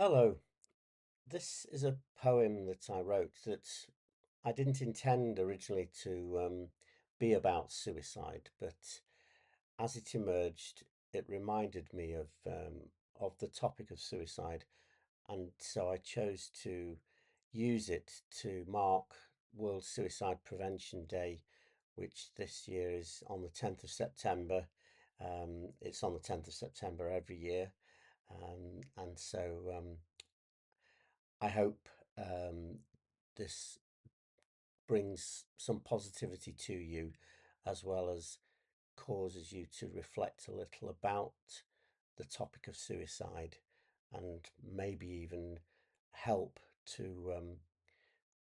Hello. This is a poem that I wrote that I didn't intend originally to be about suicide, but as it emerged, it reminded me of the topic of suicide, and so I chose to use it to mark World Suicide Prevention Day, which this year is on the 10th of September. It's on the 10th of September every year, and so I hope this brings some positivity to you as well as causes you to reflect a little about the topic of suicide and maybe even help to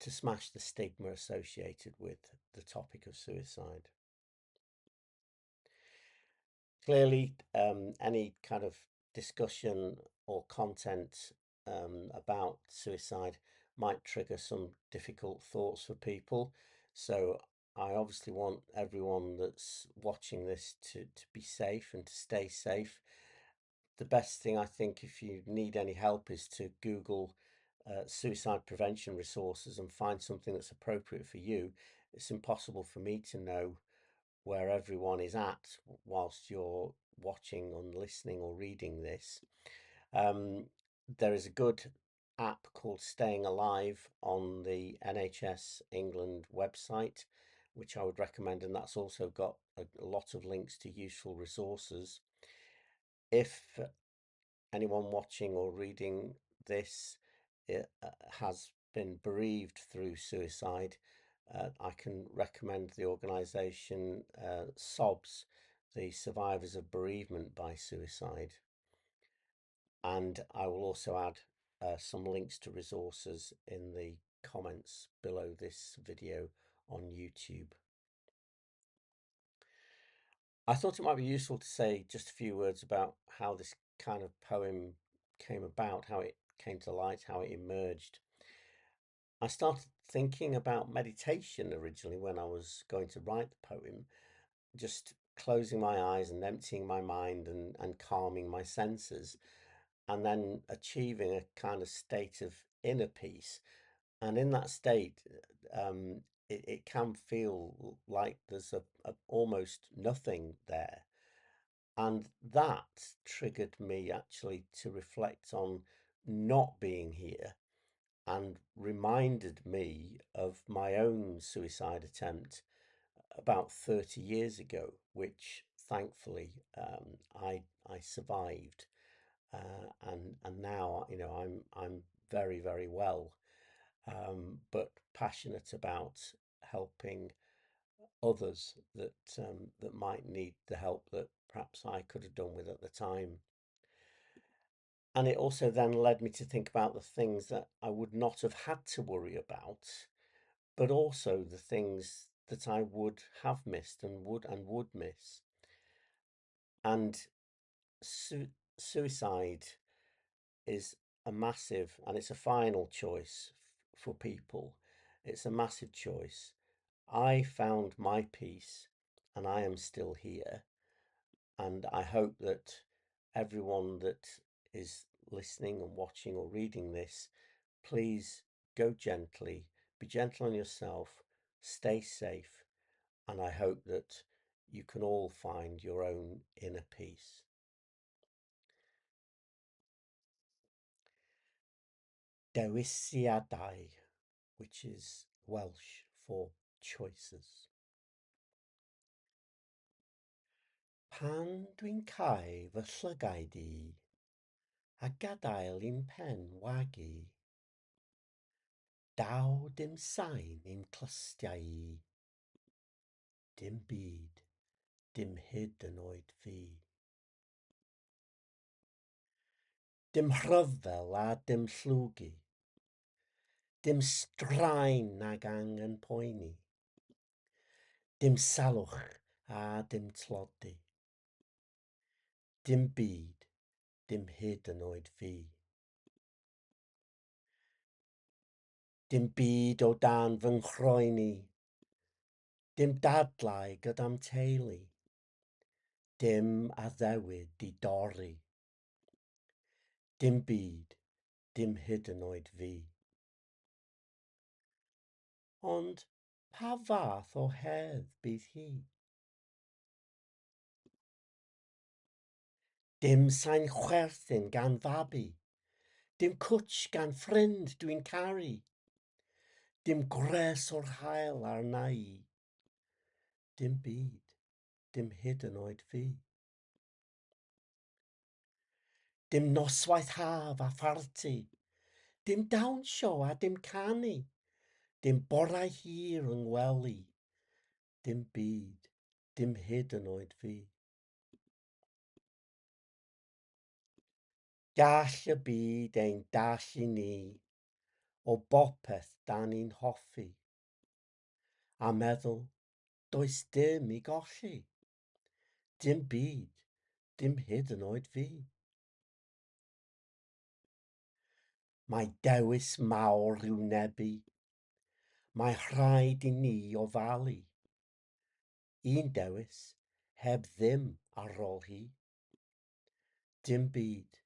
smash the stigma associated with the topic of suicide. Clearly, any kind of discussion or content about suicide might trigger some difficult thoughts for people. So I obviously want everyone that's watching this to be safe and to stay safe. The best thing I think, if you need any help, is to Google suicide prevention resources and find something that's appropriate for you. It's impossible for me to know where everyone is at whilst you're watching and listening or reading this. Um, there is a good app called Staying Alive on the NHS England website, which I would recommend, and that's also got a lot of links to useful resources. If anyone watching or reading this has been bereaved through suicide, I can recommend the organisation SOBS, the Survivors of Bereavement by Suicide. And I will also add some links to resources in the comments below this video on YouTube. I thought it might be useful to say just a few words about how this kind of poem came about, how it came to light, how it emerged. I started thinking about meditation originally when I was going to write the poem, just closing my eyes and emptying my mind and calming my senses, and then achieving a kind of state of inner peace. And in that state, it can feel like there's a almost nothing there. And that triggered me actually to reflect on not being here and reminded me of my own suicide attempt about 30 years ago, which thankfully I survived, and now I'm very well, but passionate about helping others that might need the help that perhaps I could have done with at the time. And it also then led me to think about the things that I would not have had to worry about, but also the things that I would have missed and would miss. And suicide is a massive, and it's a final choice for people. It's a massive choice. I found my peace and I am still here. And I hope that everyone that is listening and watching or reading this, please go gently, be gentle on yourself, stay safe, and I hope that you can all find your own inner peace. Dewisiadau, which is Welsh for choices. Pan dwi'n cau fy llygau di a gadael i'n pen wagu, daw dim sain i'n clystiau i, dim byd, dim hyd yn oed fi. Dim rhyfel a dim llwgu, dim straen nag angen poeni, dim salwch a dim tlodi, dim byd, dim hyd yn oed fi. Dim byd o dan fy nghroeni, dim dadlau gyda'm teulu, dim addewid i dorri, dim byd, dim hyd yn oed fi. Ond pa fath o hedd bydd hi? Dim sain chwerthin gan fabi, dim cwtch gan ffrind dwi'n caru, dim gres o'r hael arna i, dim byd, dim hyd yn oed fi. Dim noswaith haf a pharti, dim dawnsio a dim canu, dim borau hir yng ngwely, dim byd, dim hyd yn oed fi. Gall y byd ein dall i ni, o bopeth da ni'n hoffi, a meddwl does dim i golli, dim byd, dim hyd yn oed fi. Mae dewis mawr i'w nebu, mae rhaid i ni ofalu. Un dewis heb ddim ar ôl hi, dim byd,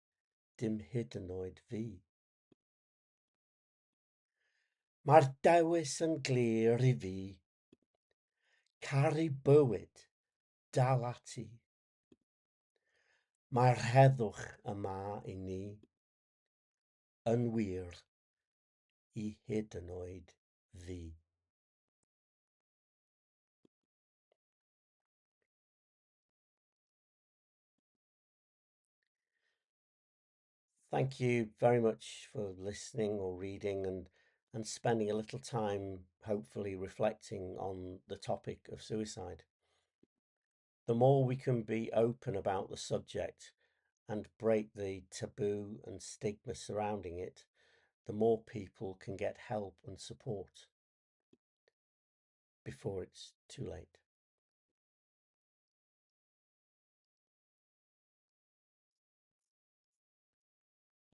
dim hyd yn oed fi. Mae'r dewis yn glir i fi, caru bywyd dal ati. Mae'r heddwch yma i ni, yn wir i hyd yn oed fi. Thank you very much for listening or reading and spending a little time, hopefully, reflecting on the topic of suicide. The more we can be open about the subject and break the taboo and stigma surrounding it, the more people can get help and support before it's too late.